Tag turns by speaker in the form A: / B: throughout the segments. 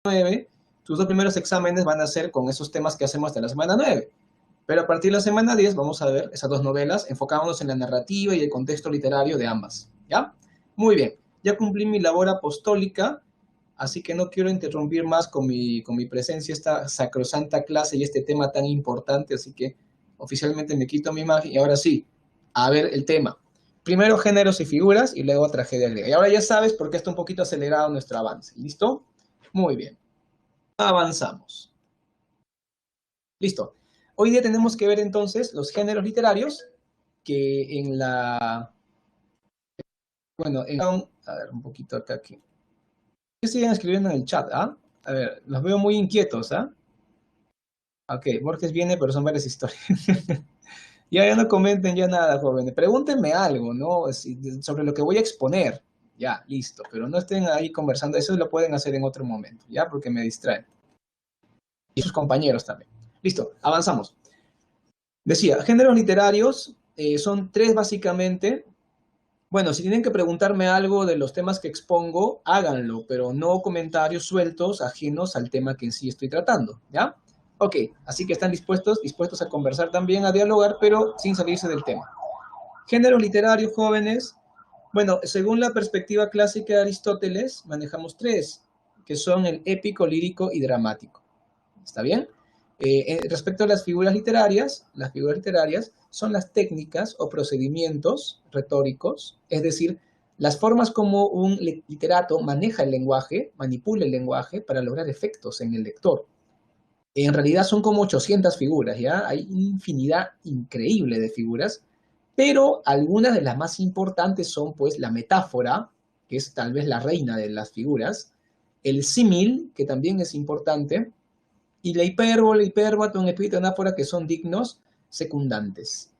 A: 9, tus 2 primeros exámenes van a ser con esos temas que hacemos hasta la semana 9. Pero a partir de la semana 10 vamos a ver esas 2 novelas, enfocándonos en la narrativa y el contexto literario de ambas. ¿Ya? Muy bien. Ya cumplí mi labor apostólica, así que no quiero interrumpir más con mi presencia esta sacrosanta clase y este tema tan importante, así que oficialmente me quito mi imagen y ahora sí, a ver el tema. Primero géneros y figuras y luego tragedia griega. Y ahora ya sabes por qué está un poquito acelerado nuestro avance. ¿Listo? Muy bien. Avanzamos. Listo. Hoy día tenemos que ver entonces los géneros literarios que en la... Bueno, a ver, un poquito acá aquí. ¿Qué siguen escribiendo en el chat? ¿Ah? A ver, los veo muy inquietos, ¿ah? Ok, Borges viene, pero son varias historias. Ya no comenten ya nada, jóvenes. Pregúntenme algo, ¿no? Sobre lo que voy a exponer. Ya, listo. Pero no estén ahí conversando. Eso lo pueden hacer en otro momento, ¿ya? Porque me distraen. Y sus compañeros también. Listo, avanzamos. Decía, géneros literarios son 3 básicamente. Bueno, si tienen que preguntarme algo de los temas que expongo, háganlo, pero no comentarios sueltos ajenos al tema que en sí estoy tratando, ¿ya? Ok, así que están dispuestos a conversar también, a dialogar, pero sin salirse del tema. Géneros literarios jóvenes. Bueno, según la perspectiva clásica de Aristóteles, manejamos 3, que son el épico, lírico y dramático. ¿Está bien? Respecto a las figuras literarias son las técnicas o procedimientos retóricos, es decir, las formas como un literato maneja el lenguaje, manipula el lenguaje para lograr efectos en el lector. En realidad son como 800 figuras, ¿ya? Hay infinidad increíble de figuras, pero algunas de las más importantes son, pues, la metáfora, que es tal vez la reina de las figuras, el símil, que también es importante, y la hipérbole, hipérbaton, epíteto, que son dignos secundantes.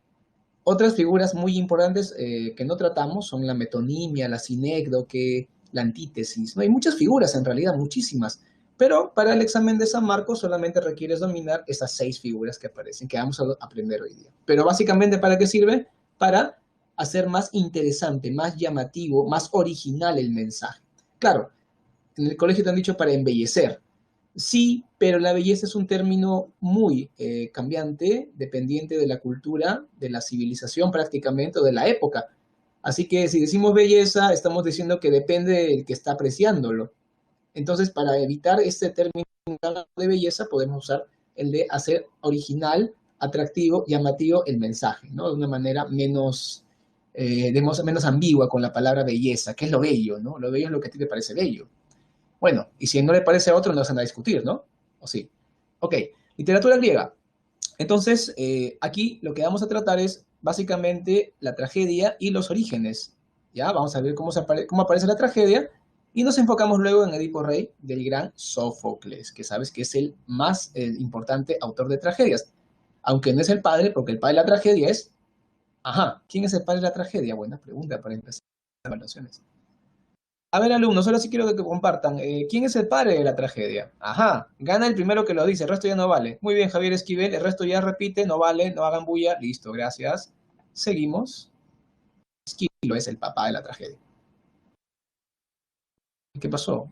A: Otras figuras muy importantes que no tratamos son la metonimia, la sinécdoque, la antítesis. ¿No? Hay muchas figuras, en realidad, muchísimas. Pero para el examen de San Marcos solamente requieres dominar esas 6 figuras que aparecen, que vamos a aprender hoy día. Pero básicamente, ¿para qué sirve? Para hacer más interesante, más llamativo, más original el mensaje. Claro, en el colegio te han dicho para embellecer. Sí, pero la belleza es un término muy cambiante, dependiente de la cultura, de la civilización prácticamente, o de la época. Así que si decimos belleza, estamos diciendo que depende del que está apreciándolo. Entonces, para evitar este término de belleza, podemos usar el de hacer original, atractivo, llamativo el mensaje, ¿no? De una manera menos ambigua con la palabra belleza. ¿Qué es lo bello, no? Lo bello es lo que a ti te parece bello. Bueno, y si no le parece a otro, no se van a discutir, ¿no? ¿O sí? Ok, literatura griega. Entonces, aquí lo que vamos a tratar es básicamente la tragedia y los orígenes. ¿Ya? Vamos a ver cómo aparece la tragedia y nos enfocamos luego en Edipo Rey del gran Sófocles, que sabes que es el más importante autor de tragedias. Aunque no es el padre, porque el padre de la tragedia es... Ajá, ¿quién es el padre de la tragedia? Buena pregunta para empezar las evaluaciones. A ver, alumnos, solo sí quiero que compartan. ¿Quién es el padre de la tragedia? Ajá, gana el primero que lo dice, el resto ya no vale. Muy bien, Javier Esquivel, el resto ya repite, no vale, no hagan bulla. Listo, gracias. Seguimos. Esquilo es el papá de la tragedia. ¿Qué pasó?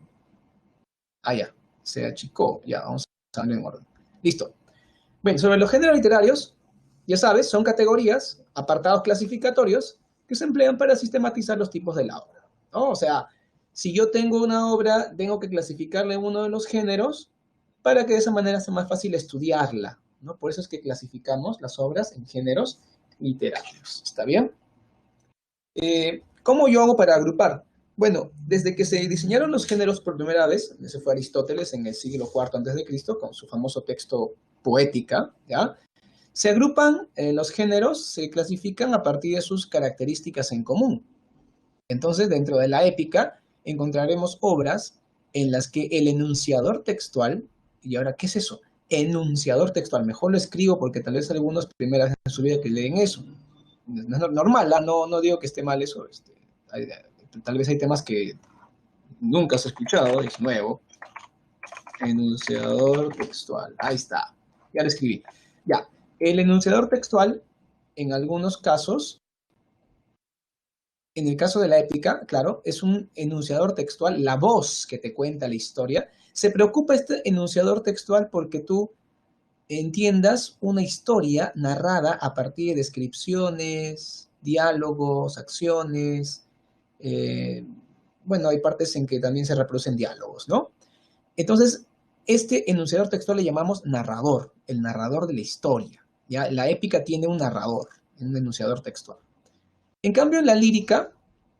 A: Ah, ya, se achicó. Ya, vamos a hablar en orden. Listo. Bien, sobre los géneros literarios, ya sabes, son categorías, apartados clasificatorios, que se emplean para sistematizar los tipos de la obra, ¿no? O sea, si yo tengo una obra, tengo que clasificarle uno de los géneros para que de esa manera sea más fácil estudiarla, ¿no? Por eso es que clasificamos las obras en géneros literarios, ¿está bien? ¿Cómo yo hago para agrupar? Bueno, desde que se diseñaron los géneros por primera vez, ese fue Aristóteles en el siglo IV a.C., con su famoso texto Poética, ¿ya? Se agrupan los géneros, se clasifican a partir de sus características en común. Entonces, dentro de la épica, encontraremos obras en las que el enunciador textual, y ahora, ¿qué es eso? Enunciador textual, mejor lo escribo porque tal vez algunos primera vez en su vida que leen eso. No es normal, no digo que esté mal eso, tal vez hay temas que nunca has escuchado, es nuevo. Enunciador textual, ahí está, ya lo escribí. Ya, el enunciador textual, en algunos casos, en el caso de la épica, claro, es un enunciador textual, la voz que te cuenta la historia, Se preocupa este enunciador textual porque tú entiendas una historia narrada a partir de descripciones, diálogos, acciones. eh, bueno, hay partes en que también se reproducen diálogos, ¿no? Entonces, este enunciador textual le llamamos narrador, el narrador de la historia. ¿Ya? La épica tiene un narrador, un enunciador textual. En cambio, en la lírica,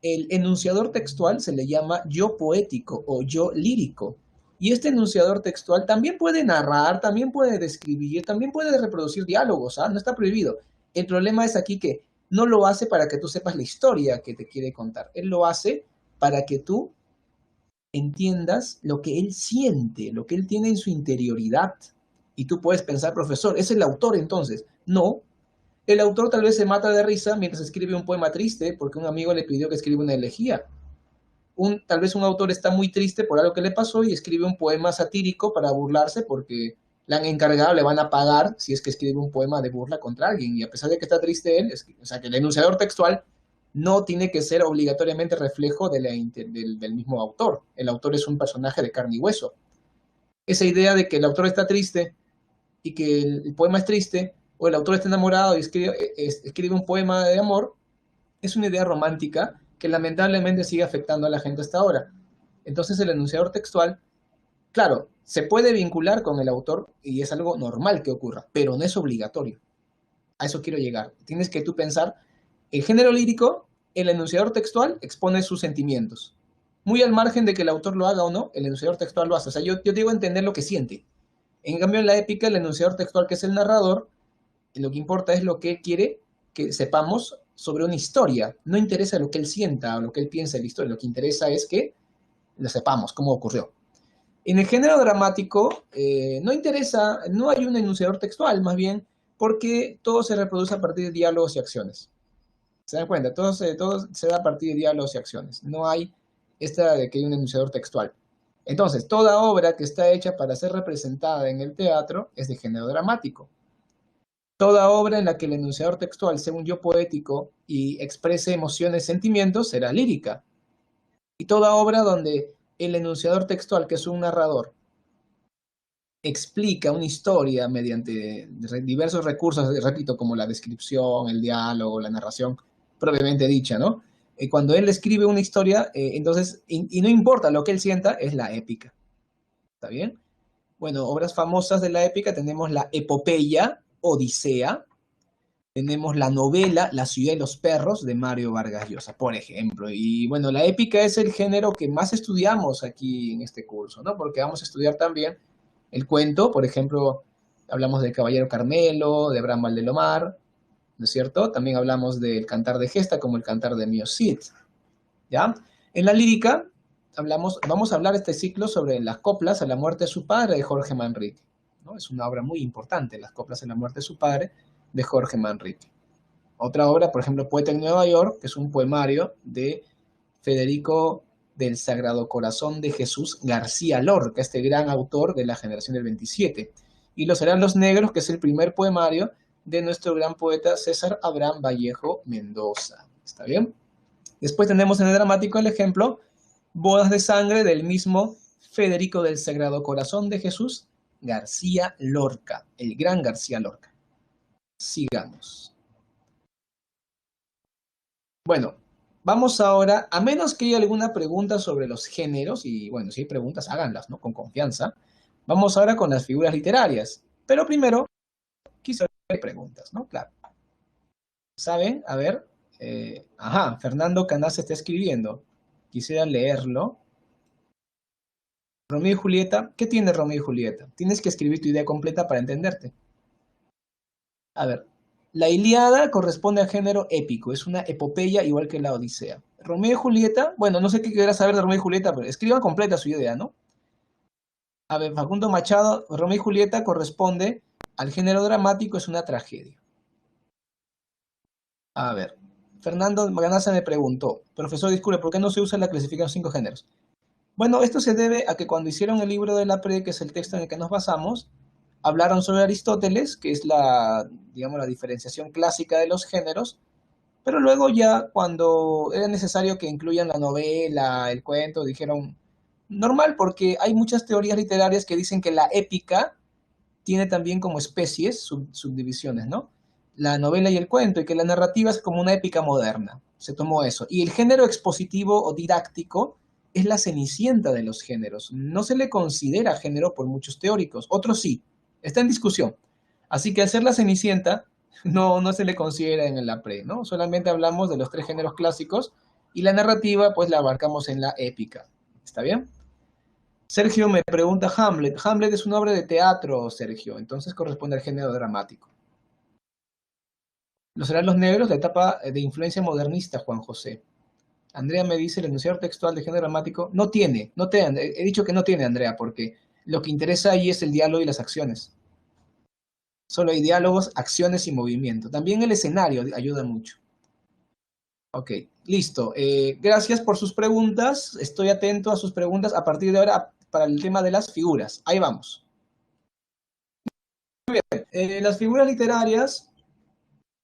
A: el enunciador textual se le llama yo poético o yo lírico. Y este enunciador textual también puede narrar, también puede describir, también puede reproducir diálogos, ¿ah? No está prohibido. El problema es aquí que no lo hace para que tú sepas la historia que te quiere contar. Él lo hace para que tú entiendas lo que él siente, lo que él tiene en su interioridad. Y tú puedes pensar, profesor, ¿es el autor entonces? No, el autor tal vez se mata de risa mientras escribe un poema triste porque un amigo le pidió que escriba una elegía. Tal vez un autor está muy triste por algo que le pasó y escribe un poema satírico para burlarse porque le han encargado, le van a pagar si es que escribe un poema de burla contra alguien. Y a pesar de que está triste él, o sea, que el enunciador textual no tiene que ser obligatoriamente reflejo del mismo autor. El autor es un personaje de carne y hueso. Esa idea de que el autor está triste y que el poema es triste, o el autor está enamorado y escribe un poema de amor, es una idea romántica que lamentablemente sigue afectando a la gente hasta ahora. Entonces el enunciador textual, claro, se puede vincular con el autor y es algo normal que ocurra, pero no es obligatorio. A eso quiero llegar. Tienes que tú pensar, el género lírico, el enunciador textual expone sus sentimientos. Muy al margen de que el autor lo haga o no, el enunciador textual lo hace. O sea, yo digo entender lo que siente. En cambio, en la épica, el enunciador textual, que es el narrador, lo que importa es lo que él quiere que sepamos sobre una historia. No interesa lo que él sienta o lo que él piensa de la historia. Lo que interesa es que lo sepamos, cómo ocurrió. En el género dramático no interesa, no hay un enunciador textual, más bien, porque todo se reproduce a partir de diálogos y acciones. ¿Se dan cuenta? Todo se da a partir de diálogos y acciones. No hay esta de que hay un enunciador textual. Entonces, toda obra que está hecha para ser representada en el teatro es de género dramático. Toda obra en la que el enunciador textual sea un yo poético y exprese emociones, sentimientos, será lírica. Y toda obra donde el enunciador textual, que es un narrador, explica una historia mediante diversos recursos, repito, como la descripción, el diálogo, la narración propiamente dicha, ¿no? Cuando él escribe una historia, entonces, y no importa lo que él sienta, es la épica. ¿Está bien? Bueno, obras famosas de la épica tenemos la epopeya, Odisea, tenemos la novela La ciudad y los perros de Mario Vargas Llosa, por ejemplo. Y bueno, la épica es el género que más estudiamos aquí en este curso, ¿no? Porque vamos a estudiar también el cuento, por ejemplo, hablamos del Caballero Carmelo, de Abraham Valdelomar, ¿no es cierto? También hablamos del Cantar de Gesta como el Cantar de Mio Cid, ¿ya? En la lírica vamos a hablar este ciclo sobre las coplas a la muerte de su padre de Jorge Manrique, ¿no? Es una obra muy importante, las coplas a la muerte de su padre de Jorge Manrique. Otra obra, por ejemplo, Poeta en Nueva York, que es un poemario de Federico del Sagrado Corazón de Jesús García Lorca, este gran autor de la generación del 27. Y Los Heraldos Negros, que es el primer poemario de nuestro gran poeta César Abraham Vallejo Mendoza. ¿Está bien? Después tenemos en el dramático el ejemplo Bodas de Sangre del mismo Federico del Sagrado Corazón de Jesús García Lorca, el gran García Lorca. Sigamos. Bueno, vamos ahora, a menos que haya alguna pregunta sobre los géneros, y bueno, si hay preguntas, háganlas, ¿no? Con confianza. Vamos ahora con las figuras literarias. Pero primero, quizá hay preguntas, ¿no? Claro. ¿Saben? A ver. Fernando Canás está escribiendo. Quisiera leerlo. Romeo y Julieta. ¿Qué tiene Romeo y Julieta? Tienes que escribir tu idea completa para entenderte. A ver, la Ilíada corresponde al género épico, es una epopeya igual que la Odisea. Romeo y Julieta, bueno, no sé qué quieras saber de Romeo y Julieta, pero escriban completa su idea, ¿no? A ver, Facundo Machado, Romeo y Julieta corresponde al género dramático, es una tragedia. A ver, Fernando Maganaza me preguntó, profesor, disculpe, ¿por qué no se usa la clasificación 5 géneros? Bueno, esto se debe a que cuando hicieron el libro de la Pre, que es el texto en el que nos basamos, hablaron sobre Aristóteles, que es digamos, la diferenciación clásica de los géneros, pero luego ya cuando era necesario que incluyan la novela, el cuento, dijeron, Normal, porque hay muchas teorías literarias que dicen que la épica tiene también como especies, subdivisiones, ¿no? La novela y el cuento, y que la narrativa es como una épica moderna. Se tomó eso. Y el género expositivo o didáctico es la cenicienta de los géneros. No se le considera género por muchos teóricos, otros sí. Está en discusión. Así que al ser la cenicienta, no se le considera en la pre, ¿no? Solamente hablamos de los tres géneros clásicos y la narrativa, pues la abarcamos en la épica. ¿Está bien? Sergio me pregunta Hamlet. Hamlet es una obra de teatro, Sergio, entonces corresponde al género dramático. Los heraldos negros, la etapa de influencia modernista, Juan José. Andrea me dice, el enunciado textual de género dramático no tiene, he dicho que no tiene, Andrea, porque lo que interesa ahí es el diálogo y las acciones. Solo hay diálogos, acciones y movimiento. También el escenario ayuda mucho. Ok, listo. Gracias por sus preguntas. Estoy atento a sus preguntas a partir de ahora para el tema de las figuras. Ahí vamos. Las figuras literarias,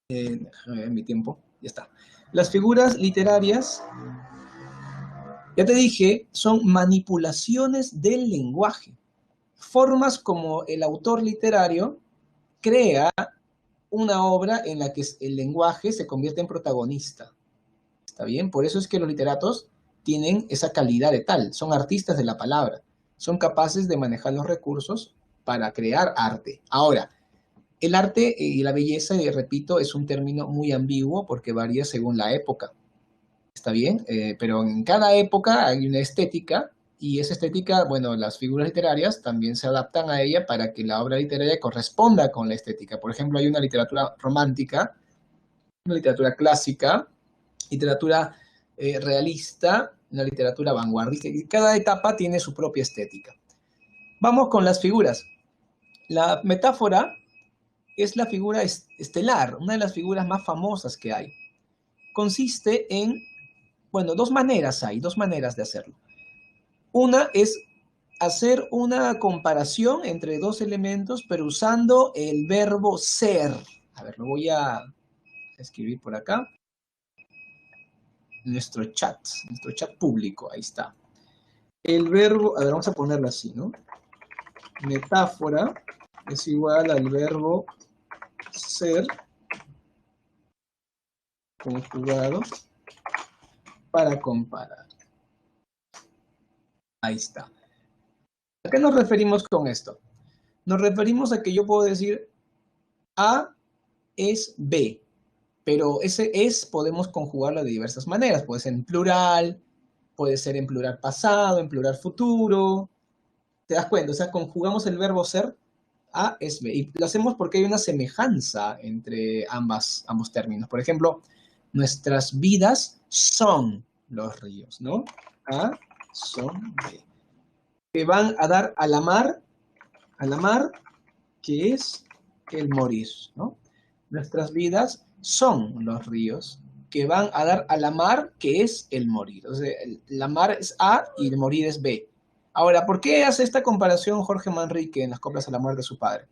A: déjame ver mi tiempo, ya está. Las figuras literarias, ya te dije, son manipulaciones del lenguaje. Formas como el autor literario crea una obra en la que el lenguaje se convierte en protagonista. ¿Está bien? Por eso es que los literatos tienen esa calidad de tal, son artistas de la palabra, son capaces de manejar los recursos para crear arte. Ahora, el arte y la belleza, repito, es un término muy ambiguo porque varía según la época. ¿Está bien? Pero en cada época hay una estética y esa estética, bueno, las figuras literarias también se adaptan a ella para que la obra literaria corresponda con la estética. Por ejemplo, hay una literatura romántica, una literatura clásica, literatura realista, una literatura vanguardista, y cada etapa tiene su propia estética. Vamos con las figuras. La metáfora es la figura estelar, una de las figuras más famosas que hay. Consiste en, bueno, dos maneras de hacerlo. Una es hacer una comparación entre dos elementos, pero usando el verbo ser. A ver, lo voy a escribir por acá. Nuestro chat público, ahí está. El verbo, a ver, vamos a ponerlo así, ¿no? Metáfora es igual al verbo ser conjugado para comparar. Ahí está. ¿A qué nos referimos con esto? Nos referimos a que yo puedo decir A es B, pero ese es podemos conjugarlo de diversas maneras. Puede ser en plural, puede ser en plural pasado, en plural futuro. ¿Te das cuenta? O sea, conjugamos el verbo ser, A es B. Y lo hacemos porque hay una semejanza entre ambos términos. Por ejemplo, nuestras vidas son los ríos, ¿no? A son B. Que van a dar a la mar, que es el morir, ¿no? Nuestras vidas son los ríos que van a dar a la mar, que es el morir. O sea, la mar es A y el morir es B. Ahora, ¿por qué hace esta comparación Jorge Manrique en las coplas a la muerte de su padre?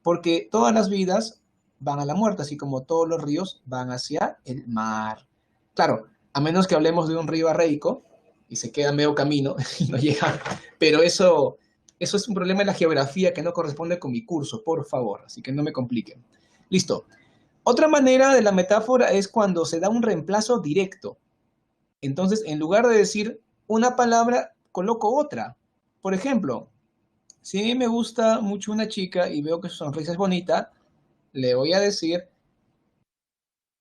A: Porque todas las vidas van a la muerte, así como todos los ríos van hacia el mar. Claro, a menos que hablemos de un río arreico y se queda medio camino y no llega, pero eso es un problema de la geografía que no corresponde con mi curso, por favor, así que no me compliquen. Listo. Otra manera de la metáfora es cuando se da un reemplazo directo. Entonces, en lugar de decir una palabra, coloco otra. Por ejemplo, si a mí me gusta mucho una chica y veo que su sonrisa es bonita, le voy a decir,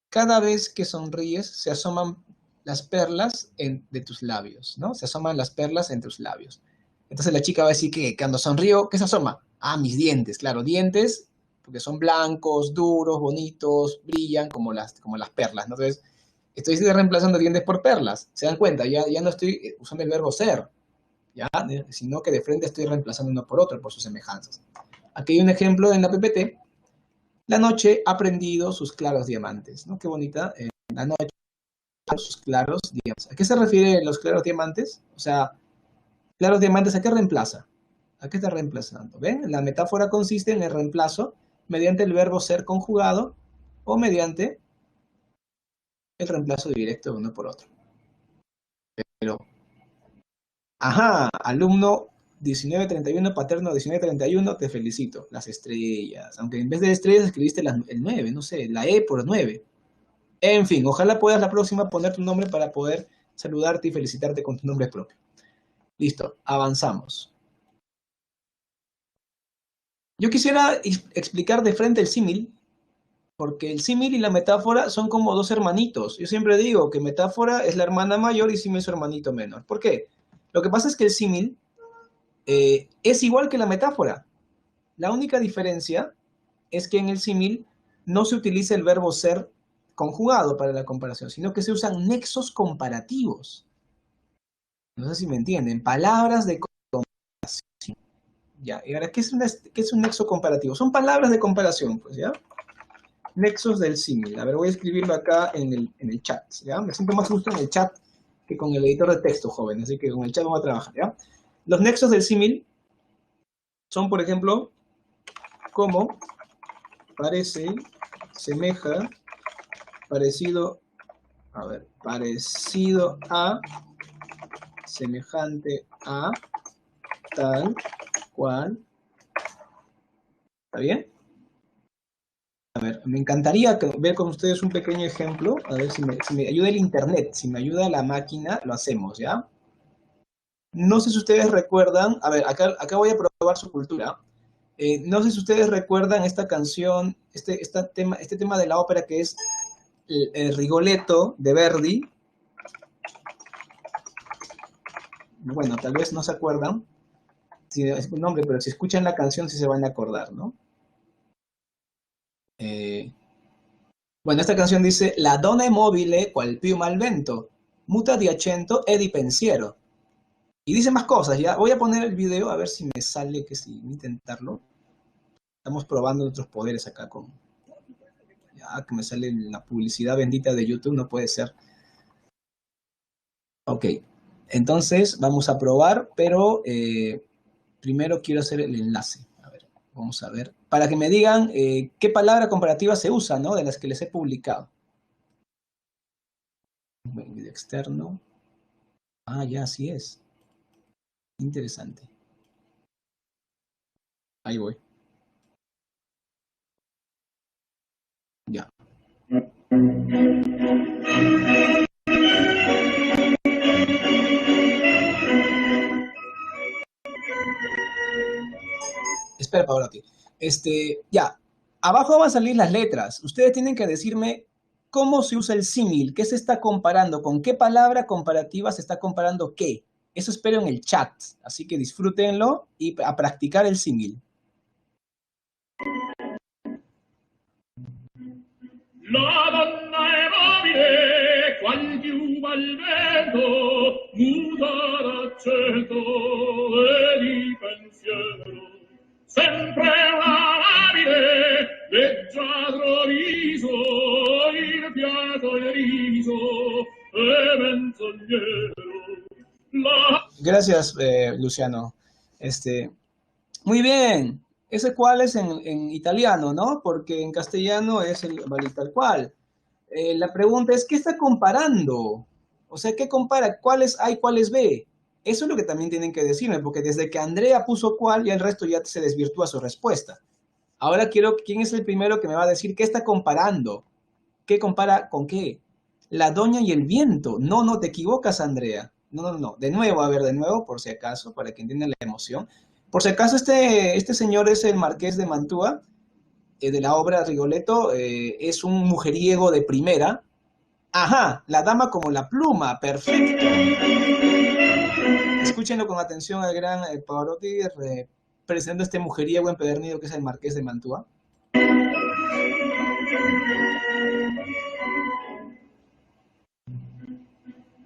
A: cada vez que sonríes se asoman las perlas de tus labios, ¿no? Se asoman las perlas en tus labios. Entonces la chica va a decir que cuando sonrío, ¿qué se asoma? Ah, mis dientes, claro, dientes, porque son blancos, duros, bonitos, brillan como las perlas, ¿no? Entonces, estoy reemplazando dientes por perlas. ¿Se dan cuenta? Ya no estoy usando el verbo ser, ¿ya? Sino que de frente estoy reemplazando uno por otro, por sus semejanzas. Aquí hay un ejemplo en la PPT. La noche ha prendido sus claros diamantes, ¿no? Qué bonita. La noche sus claros diamantes. ¿A qué se refiere los claros diamantes? O sea, claros diamantes, ¿a qué reemplaza? ¿A qué está reemplazando? ¿Ven? La metáfora consiste en el reemplazo mediante el verbo ser conjugado o mediante el reemplazo directo de uno por otro. Pero Ajá, alumno 1931, paterno 1931, te felicito. Las estrellas. Aunque en vez de estrellas escribiste el 9, no sé, la E por 9. En fin, ojalá puedas la próxima poner tu nombre para poder saludarte y felicitarte con tu nombre propio. Listo, avanzamos. Yo quisiera explicar de frente el símil, porque el símil y la metáfora son como dos hermanitos. Yo siempre digo que metáfora es la hermana mayor y símil es su hermanito menor. ¿Por qué? Lo que pasa es que el símil es igual que la metáfora. La única diferencia es que en el símil no se utiliza el verbo ser conjugado para la comparación, sino que se usan nexos comparativos. No sé si me entienden. Palabras de comparación. Ya, y ahora, ¿qué es un nexo comparativo? Son palabras de comparación, pues, ¿ya? Nexos del símil. A ver, voy a escribirlo acá en el chat, ¿ya? Me siento más justo en el chat que con el editor de texto, joven, así que con el chat vamos a trabajar, ¿ya? Los nexos del símil son, por ejemplo, como, parece, semeja, parecido, a ver, parecido a, semejante a, tal, cual. ¿Está bien? A ver, me encantaría ver con ustedes un pequeño ejemplo, a ver si me ayuda el internet, si me ayuda la máquina, lo hacemos, ¿ya? No sé si ustedes recuerdan, a ver, acá voy a probar su cultura. No sé si ustedes recuerdan esta canción, este tema de la ópera que es el Rigoletto de Verdi. Bueno, tal vez no se acuerdan, si es un nombre, pero si escuchan la canción sí se van a acordar, ¿no? Eh, bueno, esta canción dice, La donna è mobile qual piuma al vento, muta di accento e di pensiero. Y dice más cosas, ya. Voy a poner el video a ver si me sale, que si intentarlo. Estamos probando nuestros poderes acá con... Ya, que me sale la publicidad bendita de YouTube, no puede ser. Ok, entonces vamos a probar, pero primero quiero hacer el enlace. A ver, vamos a ver. Para que me digan qué palabra comparativa se usa, ¿no? De las que les he publicado. Bueno, video externo. Ah, ya, así es. Interesante. Ahí voy. Ya. Espera, Pavarotti. Ya. Abajo van a salir las letras. Ustedes tienen que decirme cómo se usa el símil, qué se está comparando, con qué palabra comparativa se está comparando qué. Eso espero en el chat. Así que disfrútenlo y a practicar el símil.
B: La donna è mobile, qual piuma al vento, muta d'accento e di pensiero. Sempre amabile, leggiadro viso, il fiato e riso, e menzognero.
A: Gracias, Luciano. Muy bien. ¿Ese cuál es en italiano, no? Porque en castellano es el tal cual. La pregunta es, ¿qué está comparando? O sea, ¿qué compara? ¿Cuáles A y cuáles B? Eso es lo que también tienen que decirme, porque desde que Andrea puso cuál, ya el resto ya se desvirtúa su respuesta. Ahora quiero, ¿quién es el primero que me va a decir qué está comparando? ¿Qué compara con qué? La doña y el viento. No, no, te equivocas, Andrea. No, no, no. De nuevo, a ver, de nuevo, por si acaso, para que entiendan la emoción. Por si acaso, este señor es el marqués de Mantua, de la obra Rigoletto, es un mujeriego de primera. Ajá, la dama como la pluma, perfecto. Escúchenlo con atención al gran Pavarotti presentando este mujeriego empedernido que es el marqués de Mantua.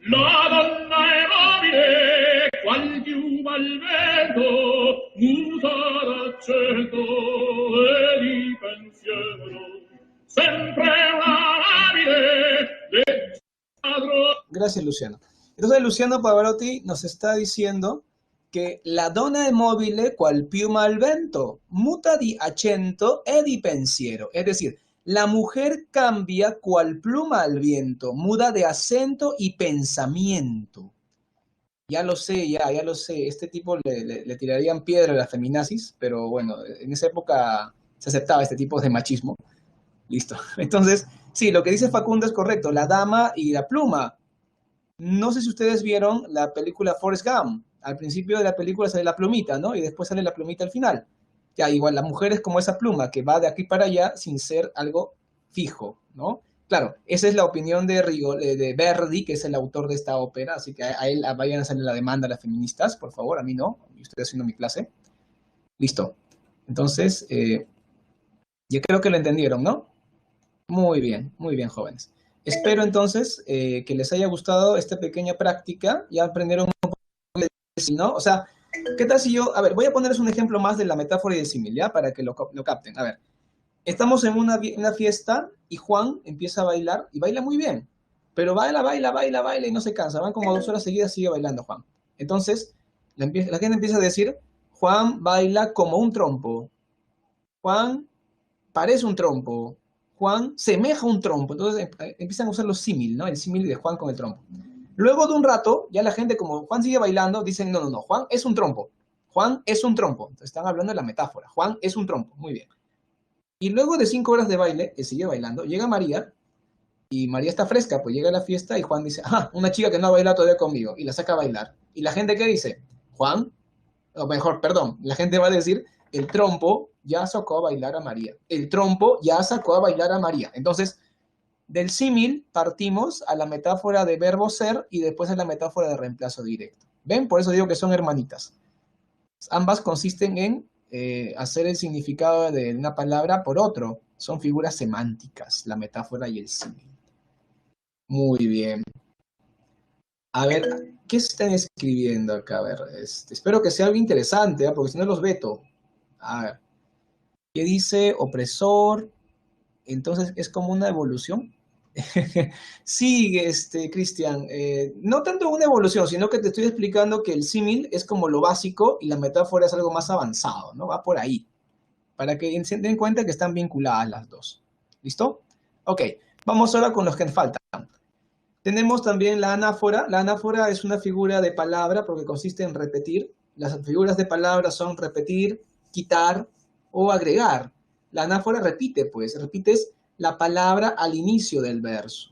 B: La donna è mobile, qual piuma al vento, muta d'accento e di pensiero. Sempre amabile, leggiadro.
A: Gracias, Luciano. Entonces, Luciano Pavarotti nos está diciendo que la donna è mobile qual piuma al vento, muta di accento e di pensiero. Es decir, la mujer cambia cual pluma al viento, muda de acento y pensamiento. Ya lo sé, ya lo sé. Este tipo le tirarían piedra a la feminazis, pero bueno, en esa época se aceptaba este tipo de machismo. Listo. Entonces, sí, lo que dice Facundo es correcto. La dama y la pluma. No sé si ustedes vieron la película Forrest Gump. Al principio de la película sale la plumita, ¿no? Y después sale la plumita al final. Ya, igual la mujer es como esa pluma que va de aquí para allá sin ser algo fijo, ¿no? Claro, esa es la opinión de Verdi, que es el autor de esta ópera, así que a él vayan a hacerle la demanda a las feministas, por favor, a mí no, yo estoy haciendo mi clase. Listo. Entonces, yo creo que lo entendieron, ¿no? Muy bien, jóvenes. Espero entonces que les haya gustado esta pequeña práctica. Ya aprendieron un poco de sí, ¿no? O sea, ¿qué tal si yo, a ver, voy a ponerles un ejemplo más de la metáfora y del símil, ¿ya? Para que lo capten. A ver, estamos en una fiesta y Juan empieza a bailar y baila muy bien, pero baila y no se cansa. Van como 2 horas seguidas, sigue bailando Juan. Entonces, la gente empieza a decir, Juan baila como un trompo. Juan parece un trompo. Juan semeja un trompo. Entonces empiezan a usar los símil, ¿no? El símil de Juan con el trompo. Luego de un rato, ya la gente, como Juan sigue bailando, dicen, no, Juan es un trompo. Juan es un trompo. Entonces están hablando de la metáfora. Juan es un trompo. Muy bien. Y luego de 5 horas de baile, que sigue bailando, llega María, y María está fresca, pues llega a la fiesta y Juan dice, una chica que no ha bailado todavía conmigo, y la saca a bailar. Y la gente, ¿qué dice? Juan, o mejor, perdón, la gente va a decir, el trompo ya sacó a bailar a María. El trompo ya sacó a bailar a María. Entonces, del símil partimos a la metáfora de verbo ser y después a la metáfora de reemplazo directo. ¿Ven? Por eso digo que son hermanitas. Ambas consisten en hacer el significado de una palabra por otro. Son figuras semánticas, la metáfora y el símil. Muy bien. A ver, ¿qué están escribiendo acá? A ver, espero que sea algo interesante, ¿eh? Porque si no los veto. A ver, ¿qué dice opresor? Entonces, ¿es como una evolución? Sí, Cristian, no tanto una evolución, sino que te estoy explicando que el símil es como lo básico y la metáfora es algo más avanzado, ¿no? Va por ahí, para que se den cuenta que están vinculadas las dos. ¿Listo? Ok, vamos ahora con los que faltan. Tenemos también la anáfora. La anáfora es una figura de palabra porque consiste en repetir. Las figuras de palabra son repetir, quitar o agregar. La anáfora repite, pues, repites la palabra al inicio del verso,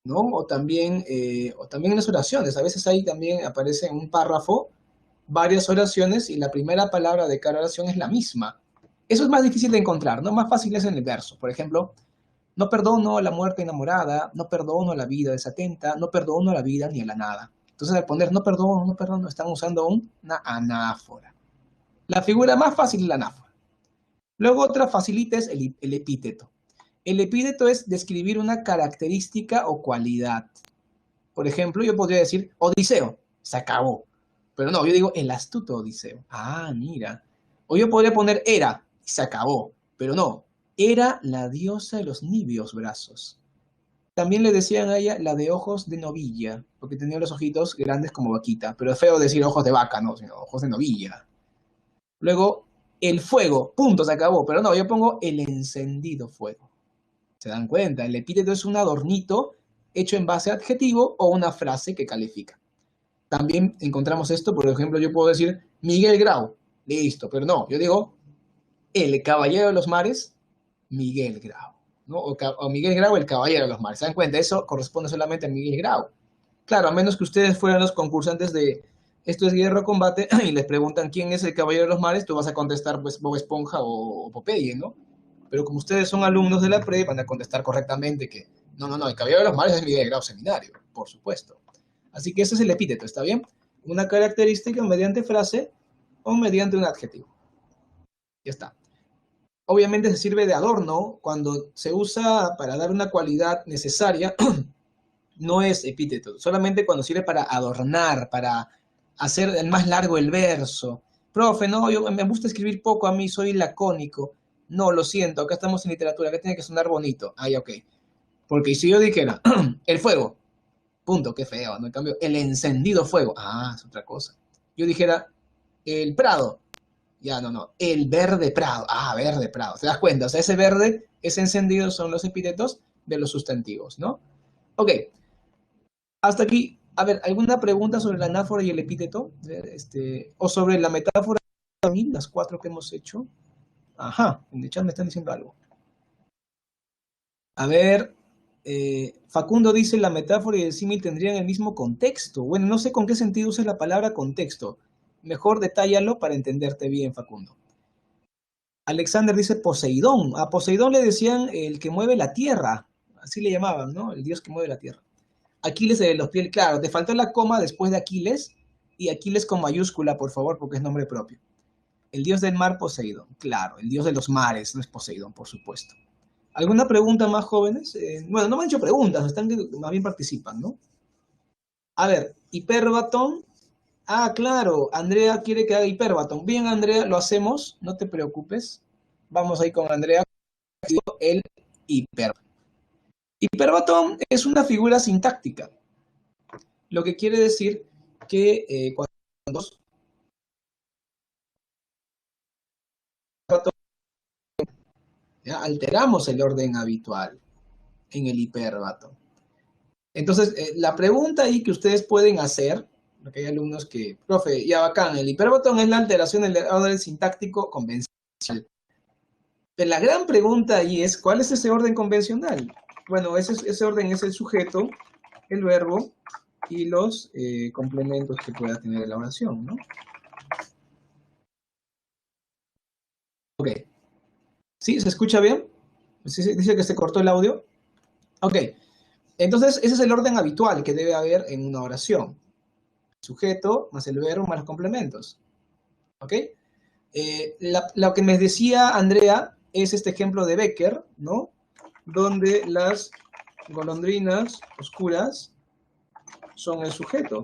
A: ¿no? O también en las oraciones. A veces ahí también aparece en un párrafo varias oraciones y la primera palabra de cada oración es la misma. Eso es más difícil de encontrar, ¿no? Más fácil es en el verso. Por ejemplo, no perdono a la muerte enamorada, no perdono a la vida desatenta, no perdono a la vida ni a la nada. Entonces, al poner no perdono, están usando una anáfora. La figura más fácil es la anáfora. Luego otra facilita es el epíteto. El epíteto es describir una característica o cualidad. Por ejemplo, yo podría decir Odiseo, se acabó. Pero no, yo digo el astuto Odiseo. Ah, mira. O yo podría poner era, se acabó. Pero no, era la diosa de los nibios brazos. También le decían a ella la de ojos de novilla, porque tenía los ojitos grandes como vaquita. Pero es feo decir ojos de vaca, no, sino ojos de novilla. Luego, el fuego, punto, se acabó. Pero no, yo pongo el encendido fuego. ¿Se dan cuenta? El epíteto es un adornito hecho en base a adjetivo o una frase que califica. También encontramos esto, por ejemplo, yo puedo decir Miguel Grau, listo, pero no, yo digo el caballero de los mares, Miguel Grau, ¿no? O Miguel Grau, el caballero de los mares. ¿Se dan cuenta? Eso corresponde solamente a Miguel Grau. Claro, a menos que ustedes fueran los concursantes de Esto es Guerra o Combate y les preguntan quién es el caballero de los mares, tú vas a contestar pues Bob Esponja o Popeye, ¿no? Pero como ustedes son alumnos de la PRE, van a contestar correctamente que no, el caballero de los mares es Miguel Grau Seminario, por supuesto. Así que ese es el epíteto, ¿está bien? Una característica mediante frase o mediante un adjetivo. Ya está. Obviamente se sirve de adorno cuando se usa para dar una cualidad necesaria, no es epíteto, solamente cuando sirve para adornar, para hacer más largo el verso. Profe, no, me gusta escribir poco, a mí soy lacónico. No, lo siento, acá estamos en literatura, acá tiene que sonar bonito. Ah, ya, ok. Porque si yo dijera, el fuego, punto, qué feo, ¿no? En cambio, el encendido fuego, es otra cosa. Yo dijera, el prado, ya, no, el verde prado, verde prado, ¿te das cuenta? O sea, ese verde, ese encendido son los epítetos de los sustantivos, ¿no? Ok, hasta aquí A ver, ¿alguna pregunta sobre la anáfora y el epíteto? O sobre la metáfora, las 4 que hemos hecho. Ajá, en el chat me están diciendo algo. A ver, Facundo dice, la metáfora y el símil tendrían el mismo contexto. Bueno, no sé con qué sentido usa la palabra contexto. Mejor detállalo para entenderte bien, Facundo. Alexander dice Poseidón. A Poseidón le decían el que mueve la tierra. Así le llamaban, ¿no? El dios que mueve la tierra. Aquiles de los pies, claro, te faltó la coma después de Aquiles, y Aquiles con mayúscula, por favor, porque es nombre propio. El dios del mar, Poseidón, claro, el dios de los mares, no es Poseidón, por supuesto. ¿Alguna pregunta más, jóvenes? Bueno, no me han hecho preguntas, están que más bien participan, ¿no? A ver, hiperbatón. Ah, claro, Andrea quiere que haga hiperbatón. Bien, Andrea, lo hacemos, no te preocupes. Vamos ahí con Andrea, el hiperbatón. Hiperbatón es una figura sintáctica, lo que quiere decir que cuando ¿ya? Alteramos el orden habitual en el hiperbatón. Entonces, la pregunta ahí que ustedes pueden hacer, porque hay alumnos que, profe, ya bacán, el hiperbatón es la alteración del orden sintáctico convencional. Pero la gran pregunta ahí es, ¿cuál es ese orden convencional? Bueno, ese orden es el sujeto, el verbo y los complementos que pueda tener la oración, ¿no? Ok. ¿Sí? ¿Se escucha bien? ¿Dice que se cortó el audio? Ok. Entonces, ese es el orden habitual que debe haber en una oración. Sujeto, más el verbo, más los complementos. ¿Ok? Lo que me decía Andrea es este ejemplo de Becker, ¿no? Donde las golondrinas oscuras son el sujeto,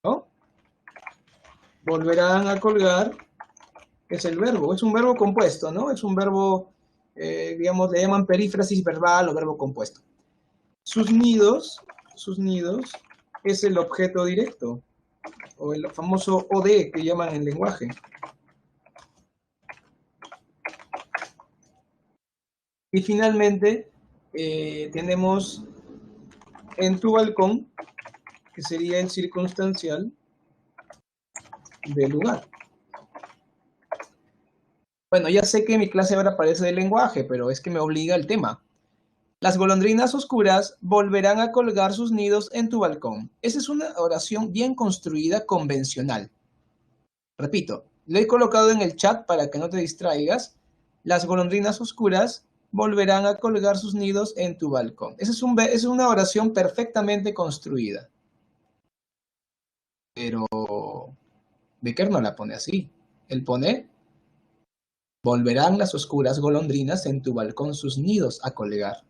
A: ¿no? Volverán a colgar, es el verbo, es un verbo compuesto, ¿no? Es un verbo, digamos, le llaman perífrasis verbal o verbo compuesto. Sus nidos es el objeto directo, o el famoso OD que llaman en lenguaje. Y finalmente tenemos en tu balcón, que sería el circunstancial del lugar. Bueno, ya sé que mi clase ahora parece de lenguaje, pero es que me obliga el tema. Las golondrinas oscuras volverán a colgar sus nidos en tu balcón. Esa es una oración bien construida, convencional. Repito, lo he colocado en el chat para que no te distraigas. Las golondrinas oscuras volverán a colgar sus nidos en tu balcón. Esa es una oración perfectamente construida. Pero Becker no la pone así. Él pone, volverán las oscuras golondrinas en tu balcón sus nidos a colgar.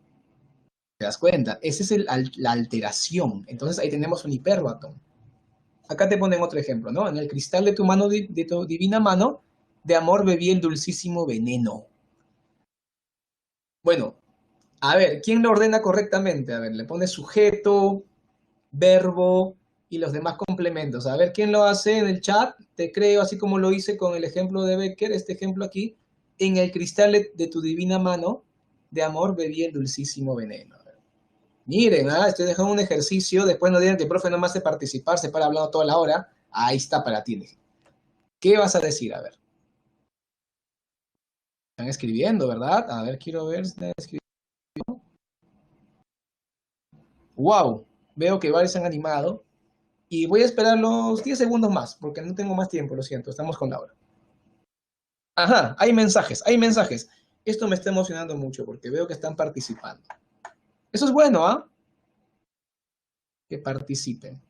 A: ¿Te das cuenta? Esa es la alteración. Entonces ahí tenemos un hiperbatón. Acá te ponen otro ejemplo, ¿no? En el cristal de tu mano, de tu divina mano, de amor bebí el dulcísimo veneno. Bueno, a ver, ¿quién lo ordena correctamente? A ver, le pone sujeto, verbo y los demás complementos. A ver, ¿quién lo hace en el chat? Te creo, así como lo hice con el ejemplo de Becker, este ejemplo aquí. En el cristal de tu divina mano, de amor bebí el dulcísimo veneno. Miren, estoy dejando un ejercicio, después no digan que el profe no me hace participar, se para hablando toda la hora. Ahí está para ti. ¿Qué vas a decir? A ver. Están escribiendo, ¿verdad? A ver, quiero ver si están escribiendo. ¡Wow! Veo que varios se han animado. Y voy a esperar los 10 segundos más, porque no tengo más tiempo, lo siento, estamos con la hora. Ajá, hay mensajes, hay mensajes. Esto me está emocionando mucho porque veo que están participando. Eso es bueno, ¿ah? Que participen.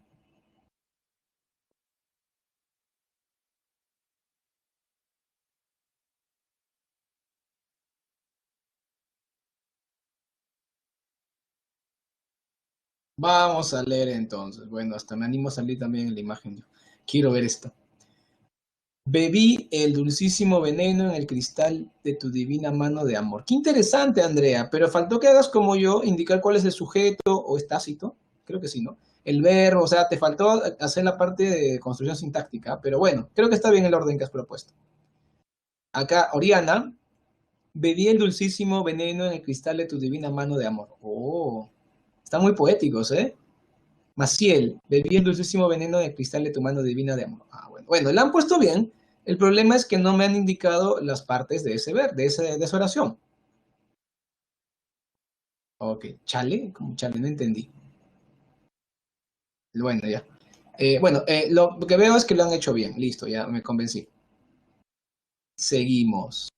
A: Vamos a leer entonces. Bueno, hasta me animo a salir también en la imagen. Quiero ver esto. Bebí el dulcísimo veneno en el cristal de tu divina mano de amor. Qué interesante, Andrea, pero faltó que hagas como yo, indicar cuál es el sujeto o es tácito. Creo que sí, ¿no? El verbo, o sea, te faltó hacer la parte de construcción sintáctica, pero bueno, creo que está bien el orden que has propuesto. Acá, Oriana, bebí el dulcísimo veneno en el cristal de tu divina mano de amor. Oh, están muy poéticos, ¿eh? Maciel, bebí el dulcísimo veneno de cristal de tu mano divina de amor. Ah, bueno. Bueno, la han puesto bien. El problema es que no me han indicado las partes de ese ver, de esa oración. Ok, chale, como chale, no entendí. Bueno, ya. Bueno, lo que veo es que lo han hecho bien. Listo, ya me convencí. Seguimos.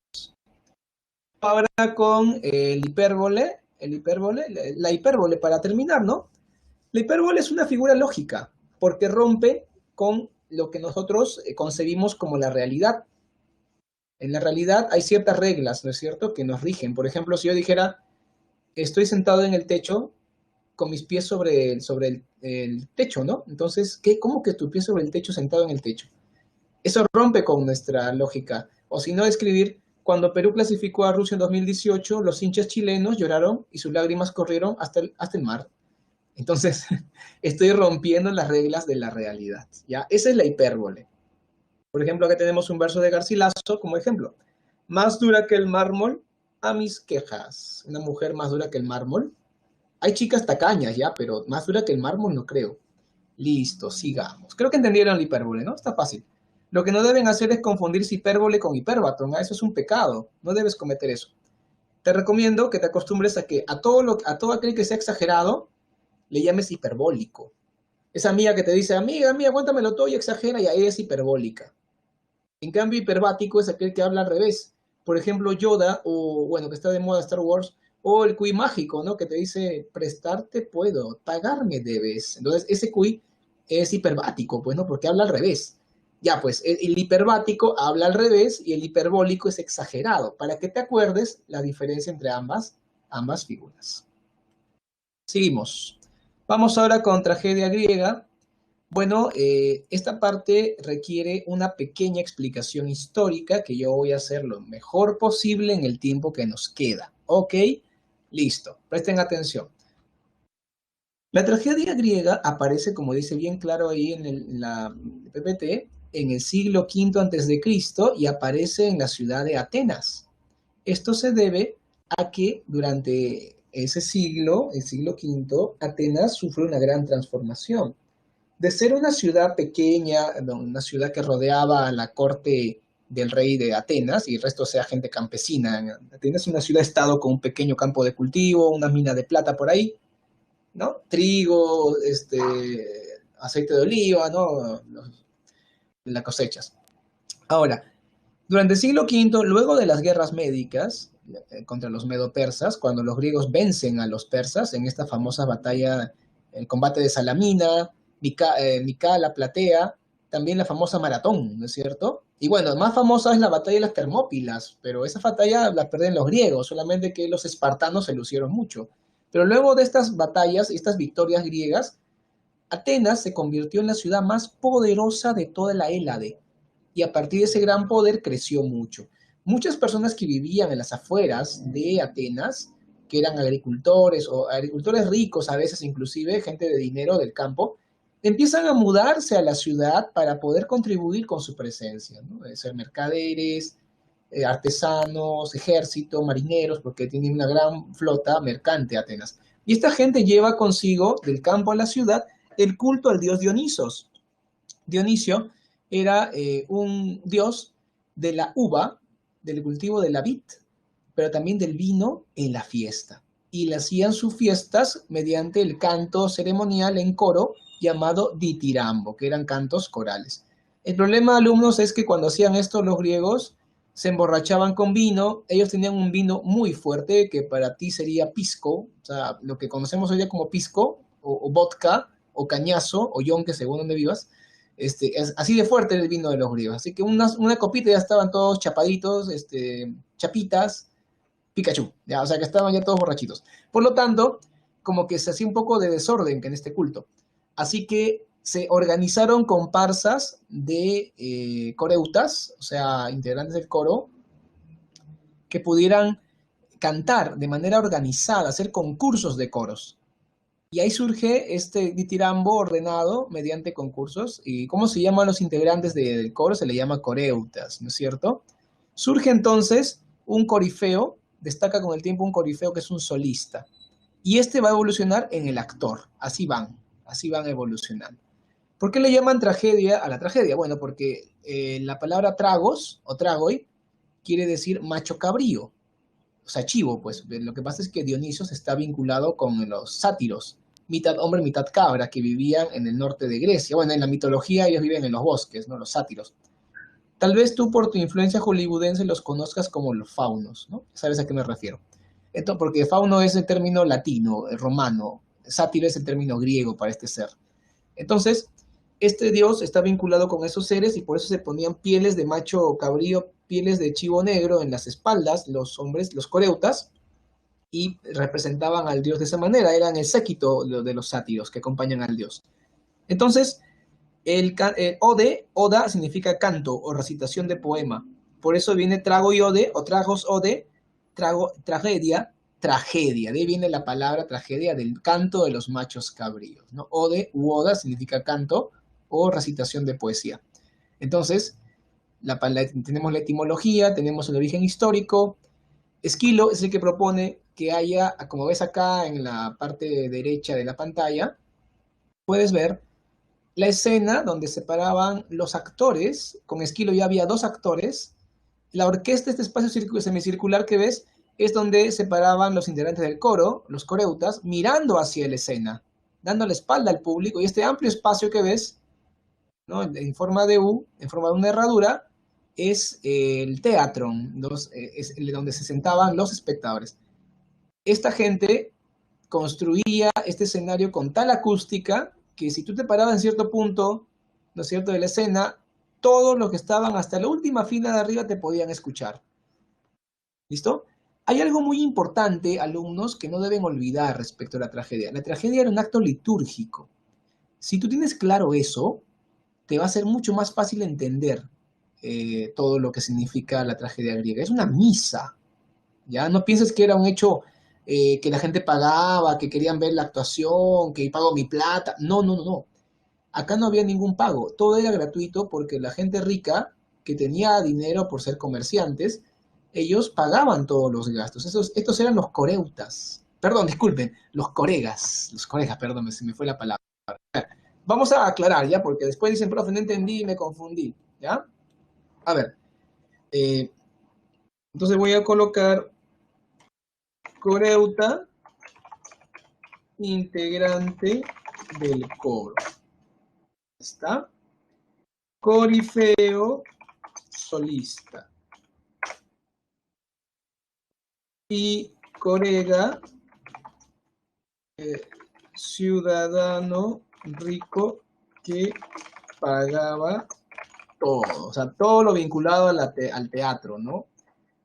A: Ahora con el hipérbole, la hipérbole para terminar, ¿no? La hipérbole es una figura lógica porque rompe con lo que nosotros concebimos como la realidad. En la realidad hay ciertas reglas, ¿no es cierto?, que nos rigen. Por ejemplo, si yo dijera, estoy sentado en el techo con mis pies sobre el techo, ¿no? Entonces, ¿cómo que tu pie sobre el techo sentado en el techo? Eso rompe con nuestra lógica. O si no, escribir, cuando Perú clasificó a Rusia en 2018, los hinchas chilenos lloraron y sus lágrimas corrieron hasta el mar. Entonces, estoy rompiendo las reglas de la realidad, ¿ya? Esa es la hipérbole. Por ejemplo, acá tenemos un verso de Garcilaso como ejemplo. Más dura que el mármol, a mis quejas. Una mujer más dura que el mármol. Hay chicas tacañas, ya, pero más dura que el mármol no creo. Listo, sigamos. Creo que entendieron la hipérbole, ¿no? Está fácil. Lo que no deben hacer es confundirse hipérbole con hipérbaton. Eso es un pecado. No debes cometer eso. Te recomiendo que te acostumbres a que a todo aquel que sea exagerado le llames hiperbólico. Esa amiga que te dice, amiga, cuéntamelo todo y exagera, y ahí es hiperbólica. En cambio, hiperbático es aquel que habla al revés. Por ejemplo, Yoda, o bueno, que está de moda Star Wars, o el cuy mágico, ¿no? Que te dice, prestarte puedo, pagarme debes. Entonces, ese cuy es hiperbático, pues, ¿no? Porque habla al revés. Ya, pues, el hiperbático habla al revés y el hiperbólico es exagerado, para que te acuerdes la diferencia entre ambas figuras. Seguimos. Vamos ahora con tragedia griega. Bueno, esta parte requiere una pequeña explicación histórica que yo voy a hacer lo mejor posible en el tiempo que nos queda. ¿Ok? Listo. Presten atención. La tragedia griega aparece, como dice bien claro ahí en la PPT, en el siglo V antes de Cristo y aparece en la ciudad de Atenas. Esto se debe a que durante ese siglo, el siglo V, Atenas sufre una gran transformación. De ser una ciudad pequeña, una ciudad que rodeaba a la corte del rey de Atenas, y el resto sea gente campesina. Atenas es una ciudad-estado con un pequeño campo de cultivo, una mina de plata por ahí, ¿no? Trigo, aceite de oliva, ¿no? Las cosechas. Ahora, durante el siglo V, luego de las guerras médicas contra los medo-persas, cuando los griegos vencen a los persas en esta famosa batalla, el combate de Salamina, Mica la Platea, también la famosa maratón, ¿no es cierto? Y bueno, más famosa es la batalla de las Termópilas, pero esa batalla la pierden los griegos, solamente que los espartanos se lucieron mucho. Pero luego de estas batallas y estas victorias griegas, Atenas se convirtió en la ciudad más poderosa de toda la Hélade, y a partir de ese gran poder creció mucho. Muchas personas que vivían en las afueras de Atenas, que eran agricultores o agricultores ricos, a veces inclusive gente de dinero del campo, empiezan a mudarse a la ciudad para poder contribuir con su presencia, ¿no? Ser mercaderes, artesanos, ejército, marineros, porque tienen una gran flota mercante Atenas. Y esta gente lleva consigo del campo a la ciudad el culto al dios Dionisos. Dionisio era un dios de la uva, del cultivo de la vid, pero también del vino en la fiesta. Y le hacían sus fiestas mediante el canto ceremonial en coro llamado ditirambo, que eran cantos corales. El problema, alumnos, es que cuando hacían esto los griegos se emborrachaban con vino. Ellos tenían un vino muy fuerte que para ti sería pisco, o sea, lo que conocemos hoy día como pisco, o vodka, o cañazo, o yonque, según donde vivas. Es así de fuerte el vino de los griegos. Así que una copita ya estaban todos chapaditos, chapitas, Pikachu, ya, o sea que estaban ya todos borrachitos. Por lo tanto, como que se hacía un poco de desorden en este culto. Así que se organizaron comparsas de coreutas, o sea, integrantes del coro, que pudieran cantar de manera organizada, hacer concursos de coros. Y ahí surge este ditirambo ordenado mediante concursos. ¿Y cómo se llaman los integrantes del coro? Se le llama coreutas, ¿no es cierto? Surge entonces un corifeo, destaca con el tiempo un corifeo que es un solista. Y este va a evolucionar en el actor. Así van. así van evolucionando. ¿Por qué le llaman tragedia a la tragedia? Bueno, porque la palabra tragos o tragoi quiere decir macho cabrío, o sea, chivo, pues. Lo que pasa es que Dionisios está vinculado con los sátiros, mitad hombre, mitad cabra, que vivían en el norte de Grecia. Bueno, en la mitología ellos viven en los bosques, ¿no? Los sátiros. Tal vez tú por tu influencia hollywoodense los conozcas como los faunos, ¿no? ¿Sabes a qué me refiero? Esto porque fauno es el término latino, romano, sátiro es el término griego para este ser. Entonces, este dios está vinculado con esos seres y por eso se ponían pieles de macho cabrío, pieles de chivo negro en las espaldas, los hombres, los coreutas, y representaban al dios de esa manera, eran el séquito de los sátiros que acompañan al dios. Entonces, ode, oda significa canto o recitación de poema. Por eso viene trago y ode, o tragos ode, tragedia, tragedia. De ahí viene la palabra tragedia del canto de los machos cabríos, ¿no? Ode u oda significa canto o recitación de poesía. Entonces, tenemos la etimología, tenemos el origen histórico. Esquilo es el que propone que haya, como ves acá en la parte derecha de la pantalla, puedes ver la escena donde se paraban los actores. Con Esquilo ya había 2 actores. La orquesta, este espacio semicircular que ves, es donde se paraban los integrantes del coro, los coreutas, mirando hacia la escena, dando la espalda al público. Y este amplio espacio que ves, ¿no? En forma de U, en forma de una herradura, es el teatro, es donde se sentaban los espectadores. Esta gente construía este escenario con tal acústica que si tú te parabas en cierto punto, ¿no es cierto?, de la escena, todos los que estaban hasta la última fila de arriba te podían escuchar. ¿Listo? Hay algo muy importante, alumnos, que no deben olvidar respecto a la tragedia. La tragedia era un acto litúrgico. Si tú tienes claro eso, te va a ser mucho más fácil entender todo lo que significa la tragedia griega. Es una misa, ¿ya? No pienses que era un hecho que la gente pagaba, que querían ver la actuación, que pago mi plata. No, no, no, no. Acá no había ningún pago. Todo era gratuito porque la gente rica, que tenía dinero por ser comerciantes, ellos pagaban todos los gastos. Estos eran los coreutas. Perdón, disculpen, los coregas. Los coregas, perdón, se me fue la palabra. Vamos a aclarar, ¿ya? Porque después dicen, profe, no entendí y me confundí, ¿ya? A ver. Entonces voy a colocar coreuta, integrante del coro. ¿Está? Corifeo, solista. Y corega, ciudadano rico que pagaba todo. O sea, todo lo vinculado al teatro, ¿no?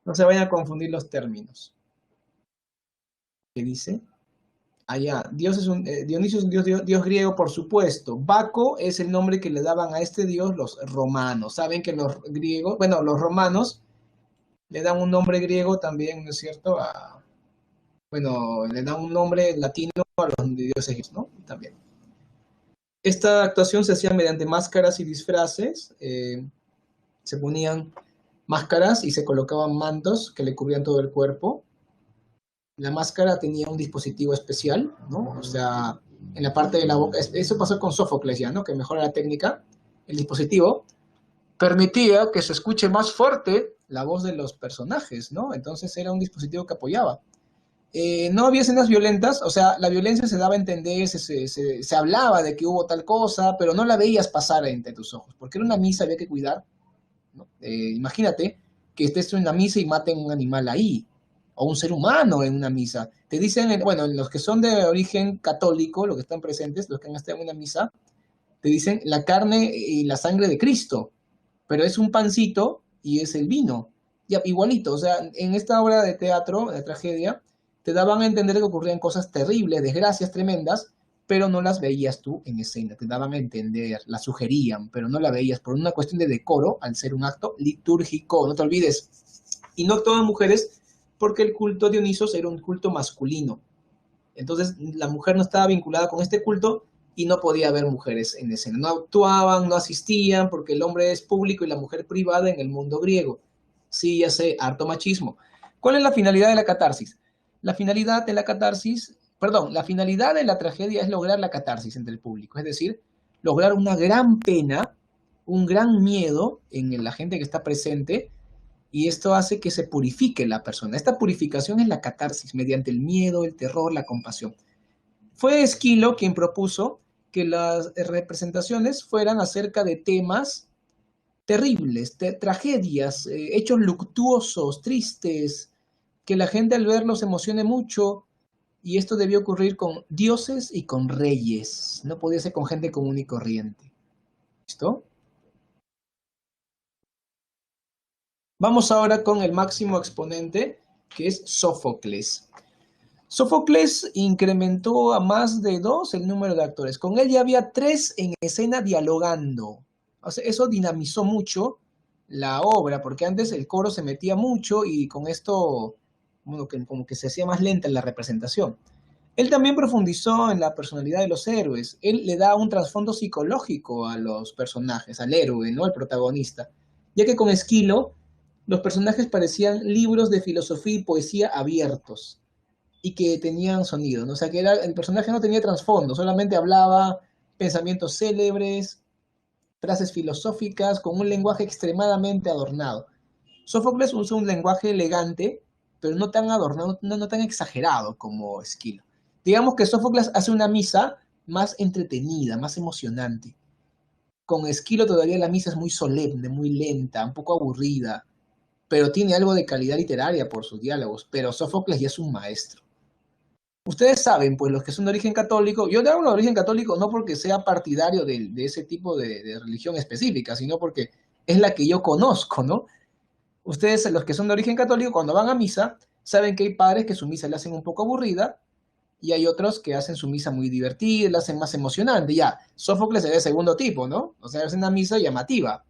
A: No se vayan a confundir los términos. ¿Qué dice? Allá, Dionisio es un dios griego, por supuesto. Baco es el nombre que le daban a este dios los romanos. Saben que los griegos, bueno, los romanos le dan un nombre griego también, ¿no es cierto? Bueno, le dan un nombre latino a los dioses, ¿no? También. Esta actuación se hacía mediante máscaras y disfraces. Se ponían máscaras y se colocaban mantos que le cubrían todo el cuerpo. La máscara tenía un dispositivo especial, ¿no? O sea, en la parte de la boca, eso pasó con Sófocles ya, ¿no? Que mejora la técnica. El dispositivo permitía que se escuche más fuerte la voz de los personajes, ¿no? Entonces era un dispositivo que apoyaba. No había escenas violentas, o sea, la violencia se daba a entender, se hablaba de que hubo tal cosa, pero no la veías pasar entre tus ojos, porque era una misa, había que cuidar, ¿no? Imagínate que estés en una misa y maten un animal ahí, o un ser humano en una misa. Te dicen, bueno, los que son de origen católico, los que están presentes, los que han estado en una misa, te dicen la carne y la sangre de Cristo, pero es un pancito y es el vino. Ya, igualito, o sea, en esta obra de teatro, de tragedia, te daban a entender que ocurrían cosas terribles, desgracias tremendas, pero no las veías tú en escena, te daban a entender, las sugerían, pero no la veías por una cuestión de decoro, al ser un acto litúrgico, no te olvides. Y no actuaban mujeres porque el culto de Dionisos era un culto masculino. Entonces, la mujer no estaba vinculada con este culto y no podía haber mujeres en escena. No actuaban, no asistían, porque el hombre es público y la mujer privada en el mundo griego. Sí, ya sé, harto machismo. ¿Cuál es la finalidad de la catarsis? La finalidad de la catarsis Perdón, la finalidad de la tragedia es lograr la catarsis entre el público, es decir, lograr una gran pena, un gran miedo en la gente que está presente, y esto hace que se purifique la persona. Esta purificación es la catarsis, mediante el miedo, el terror, la compasión. Fue Esquilo quien propuso que las representaciones fueran acerca de temas terribles, tragedias, hechos luctuosos, tristes, que la gente al verlos se emocione mucho, y esto debió ocurrir con dioses y con reyes, no podía ser con gente común y corriente. ¿Listo? Vamos ahora con el máximo exponente, que es Sófocles. Sófocles incrementó a más de 2 el número de actores. Con él ya había 3 en escena dialogando. O sea, eso dinamizó mucho la obra, porque antes el coro se metía mucho y con esto bueno, como que se hacía más lenta la representación. Él también profundizó en la personalidad de los héroes. Él le da un trasfondo psicológico a los personajes, al héroe, ¿no? Al protagonista. Ya que con Esquilo, los personajes parecían libros de filosofía y poesía abiertos y que tenían sonido, ¿no? O sea, que el personaje no tenía trasfondo, solamente hablaba pensamientos célebres, frases filosóficas, con un lenguaje extremadamente adornado. Sófocles usa un lenguaje elegante, pero no tan adornado, no tan exagerado como Esquilo. Digamos que Sófocles hace una misa más entretenida, más emocionante. Con Esquilo todavía la misa es muy solemne, muy lenta, un poco aburrida, pero tiene algo de calidad literaria por sus diálogos, pero Sófocles ya es un maestro. Ustedes saben, pues los que son de origen católico, yo le hablo de origen católico no porque sea partidario de ese tipo de religión específica, sino porque es la que yo conozco, ¿no? Ustedes, los que son de origen católico, cuando van a misa, saben que hay padres que su misa la hacen un poco aburrida y hay otros que hacen su misa muy divertida, la hacen más emocionante. Ya, Sófocles es de segundo tipo, ¿no? O sea, es una misa llamativa.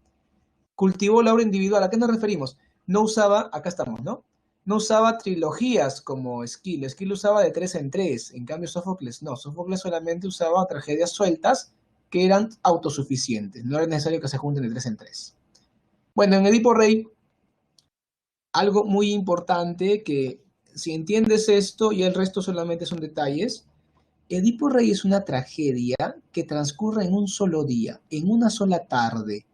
A: Cultivó la obra individual. ¿A qué nos referimos? No usaba, acá estamos, ¿no? No usaba trilogías como Esquilo. Esquilo usaba de 3 en 3. En cambio, Sófocles no. Sófocles solamente usaba tragedias sueltas que eran autosuficientes. No era necesario que se junten de 3 en 3. Bueno, en Edipo Rey, algo muy importante que si entiendes esto y el resto solamente son detalles, Edipo Rey es una tragedia que transcurre en un solo día, en una sola tarde.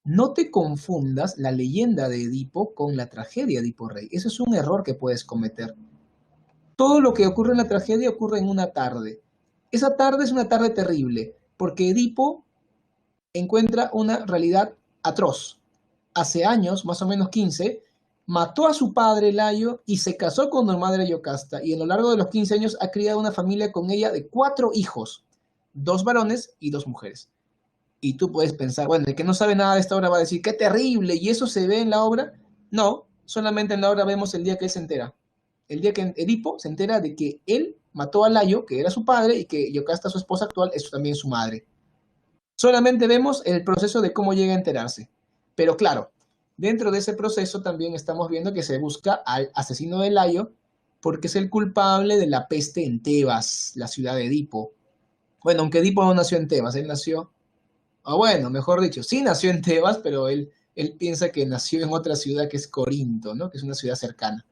A: No te confundas la leyenda de Edipo con la tragedia de Edipo Rey. Ese es un error que puedes cometer. Todo lo que ocurre en la tragedia ocurre en una tarde. Esa tarde es una tarde terrible, porque Edipo encuentra una realidad atroz. Hace años, más o menos 15, mató a su padre Layo y se casó con su madre Yocasta, y a lo largo de los 15 años ha criado una familia con ella de 4 hijos, 2 varones y 2 mujeres. Y tú puedes pensar, bueno, el que no sabe nada de esta obra va a decir, qué terrible, ¿y eso se ve en la obra? No, solamente en la obra vemos el día que él se entera. El día que Edipo se entera de que él mató a Layo, que era su padre, y que Yocasta, su esposa actual, es también su madre. Solamente vemos el proceso de cómo llega a enterarse. Pero claro, dentro de ese proceso también estamos viendo que se busca al asesino de Layo porque es el culpable de la peste en Tebas, la ciudad de Edipo. Bueno, aunque Edipo no nació en Tebas, él nació bueno, mejor dicho, sí nació en Tebas, pero él piensa que nació en otra ciudad que es Corinto, ¿no? Que es una ciudad cercana.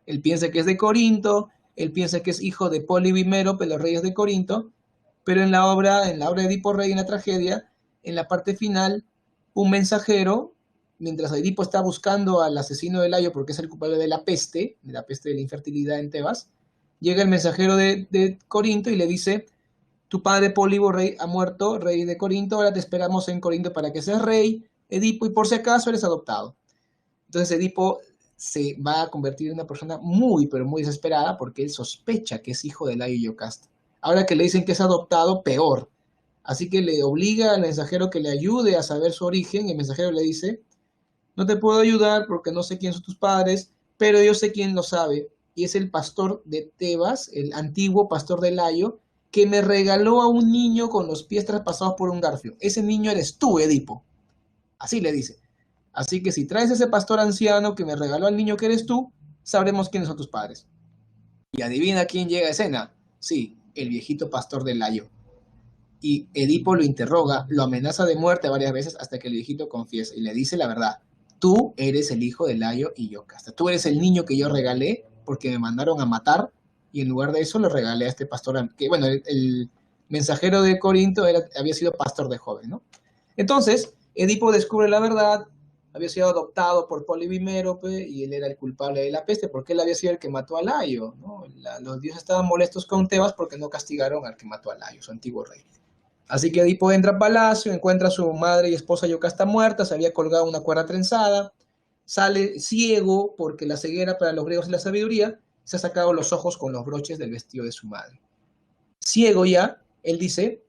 A: Él piensa que es de Corinto, él piensa que es hijo de Polibimero, los reyes de Corinto, pero en la obra de Edipo Rey, en la tragedia, en la parte final, un mensajero, mientras Edipo está buscando al asesino de Layo porque es el culpable de la peste de la infertilidad en Tebas, llega el mensajero de Corinto y le dice, tu padre Pólibo rey ha muerto, rey de Corinto, ahora te esperamos en Corinto para que seas rey, Edipo, y por si acaso eres adoptado. Entonces Edipo se va a convertir en una persona muy, pero muy desesperada porque él sospecha que es hijo de Layo y Yocasta. Ahora que le dicen que es adoptado, peor. Así que le obliga al mensajero que le ayude a saber su origen, y el mensajero le dice, no te puedo ayudar porque no sé quién son tus padres, pero yo sé quién lo sabe, y es el pastor de Tebas, el antiguo pastor de Layo, que me regaló a un niño con los pies traspasados por un garfio. Ese niño eres tú, Edipo. Así le dice. Así que si traes ese pastor anciano que me regaló al niño que eres tú, sabremos quiénes son tus padres. Y adivina quién llega a escena. Sí, el viejito pastor de Layo. Y Edipo lo interroga, lo amenaza de muerte varias veces hasta que el viejito confiesa y le dice la verdad. Tú eres el hijo de Layo y Yocasta. Tú eres el niño que yo regalé porque me mandaron a matar y en lugar de eso le regalé a este pastor, que bueno, el mensajero de Corinto había sido pastor de joven, ¿no? Entonces, Edipo descubre la verdad, había sido adoptado por Polibimérope y él era el culpable de la peste, porque él había sido el que mató a Layo, ¿no? Los dioses estaban molestos con Tebas porque no castigaron al que mató a Layo, su antiguo rey. Así que Edipo entra al palacio, encuentra a su madre y esposa Yocasta muerta, se había colgado una cuerda trenzada, sale ciego porque la ceguera para los griegos es la sabiduría, se ha sacado los ojos con los broches del vestido de su madre. Ciego ya, él dice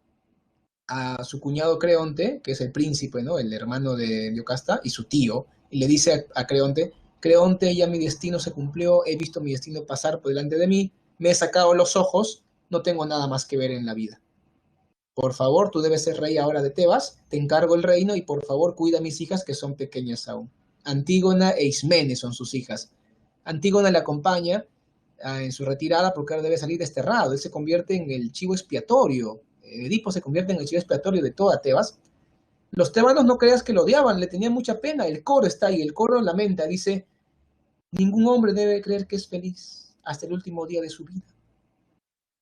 A: a su cuñado Creonte, que es el príncipe, ¿no? El hermano de Yocasta, y su tío, y le dice a Creonte, Creonte, ya mi destino se cumplió, he visto mi destino pasar por delante de mí, me he sacado los ojos, no tengo nada más que ver en la vida. Por favor, tú debes ser rey ahora de Tebas, te encargo el reino y por favor cuida a mis hijas que son pequeñas aún. Antígona e Ismene son sus hijas. Antígona le acompaña en su retirada porque ahora debe salir desterrado. Él se convierte en el chivo expiatorio. Edipo se convierte en el chivo expiatorio de toda Tebas. Los tebanos no creas que lo odiaban, le tenían mucha pena. El coro está ahí, el coro lamenta, dice, ningún hombre debe creer que es feliz hasta el último día de su vida.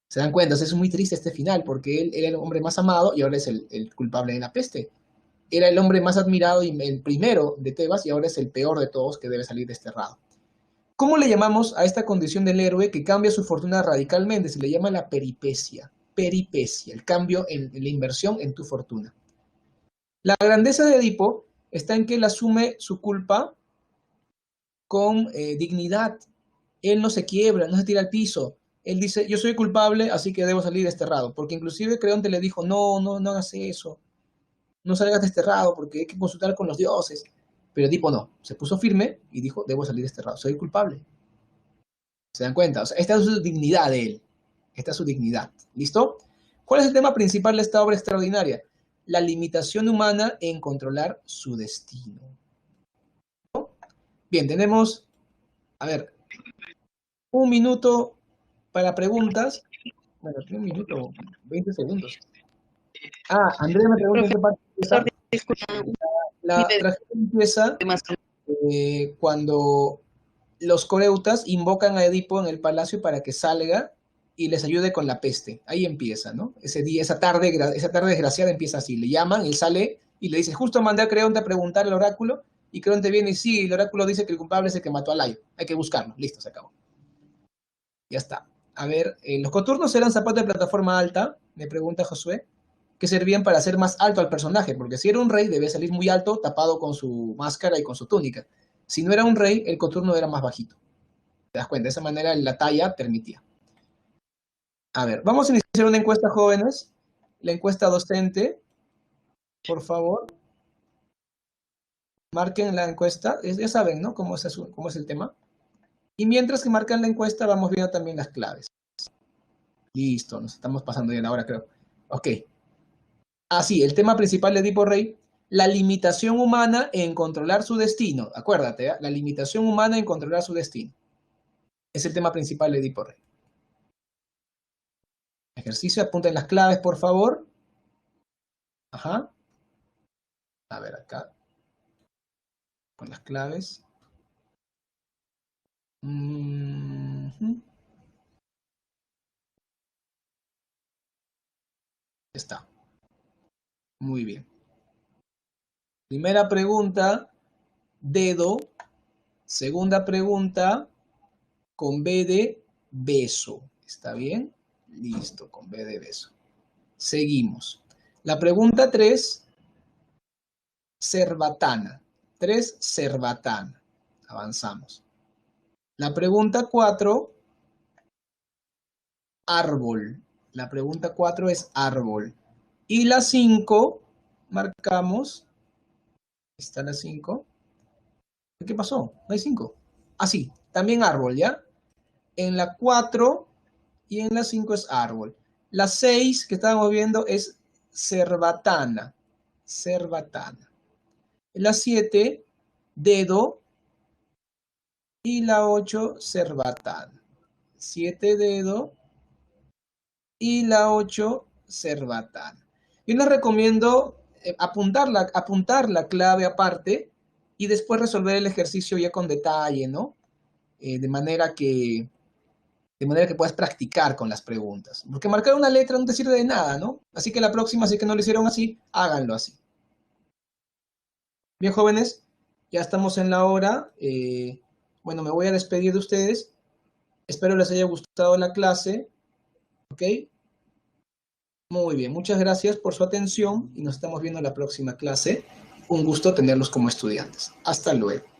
A: Se dan cuenta, es muy triste este final, porque él era el hombre más amado y ahora es el culpable de la peste. Era el hombre más admirado y el primero de Tebas y ahora es el peor de todos que debe salir desterrado. ¿Cómo le llamamos a esta condición del héroe que cambia su fortuna radicalmente? Se le llama la peripecia. Peripecia, el cambio en la inversión en tu fortuna. La grandeza de Edipo está en que él asume su culpa con dignidad. Él no se quiebra, no se tira al piso. Él dice, yo soy culpable, así que debo salir desterrado. Porque inclusive Creonte le dijo, no hagas eso. No salgas desterrado porque hay que consultar con los dioses. Pero Edipo no, se puso firme y dijo, debo salir desterrado, soy culpable. ¿Se dan cuenta? O sea, esta es su dignidad de él. Esta es su dignidad. ¿Listo? ¿Cuál es el tema principal de esta obra extraordinaria? La limitación humana en controlar su destino. ¿No? Bien, tenemos, a ver, un minuto para preguntas. Bueno, un minuto, 20 segundos. Andrea me pregunta en qué parte empieza. La tragedia empieza cuando los coreutas invocan a Edipo en el palacio para que salga y les ayude con la peste. Ahí empieza, ¿no? Ese día, esa tarde desgraciada empieza así. Le llaman, él sale y le dice, justo mandé a Creonte a preguntar al oráculo, y Creonte viene y sí, el oráculo dice que el culpable es el que mató a Layo. Hay que buscarlo. Listo, se acabó. Ya está. A ver, los coturnos eran zapatos de plataforma alta, me pregunta Josué, que servían para hacer más alto al personaje, porque si era un rey debía salir muy alto, tapado con su máscara y con su túnica. Si no era un rey, el coturno era más bajito. ¿Te das cuenta? De esa manera la talla permitía. A ver, vamos a iniciar una encuesta, jóvenes. La encuesta docente, por favor. Marquen la encuesta. Ya saben, ¿no? Cómo es el tema. Y mientras que marcan la encuesta, vamos viendo también las claves. Listo, nos estamos pasando ya la hora, creo. Ok. Sí, el tema principal de Edipo Rey, la limitación humana en controlar su destino. Acuérdate, la limitación humana en controlar su destino. Es el tema principal de Edipo Rey. Ejercicio, apunten las claves, por favor. Ajá. A ver, acá. Con las claves. Está. Muy bien. Primera pregunta, dedo. Segunda pregunta, con B de beso. ¿Está bien? Listo, con B de beso. Seguimos. La pregunta 3, cerbatana. 3, cerbatana. Avanzamos. La pregunta 4, árbol. La pregunta 4 es árbol. Y la 5, marcamos. Está la 5. ¿Qué pasó? No hay 5. Sí, también árbol, ¿ya? En la 4 y en la 5 es árbol. La 6 que estábamos viendo es cerbatana. Cerbatana. La 7, dedo. Y la 8, cerbatana. 7, dedo. Y la 8, cerbatana. Yo les recomiendo apuntar la clave aparte y después resolver el ejercicio ya con detalle, ¿no? De manera que de manera que puedas practicar con las preguntas. Porque marcar una letra no te sirve de nada, ¿no? Así que la próxima, si que no lo hicieron así, háganlo así. Bien, jóvenes, ya estamos en la hora. Bueno, me voy a despedir de ustedes. Espero les haya gustado la clase. ¿Ok? Muy bien, muchas gracias por su atención y nos estamos viendo en la próxima clase. Un gusto tenerlos como estudiantes. Hasta luego.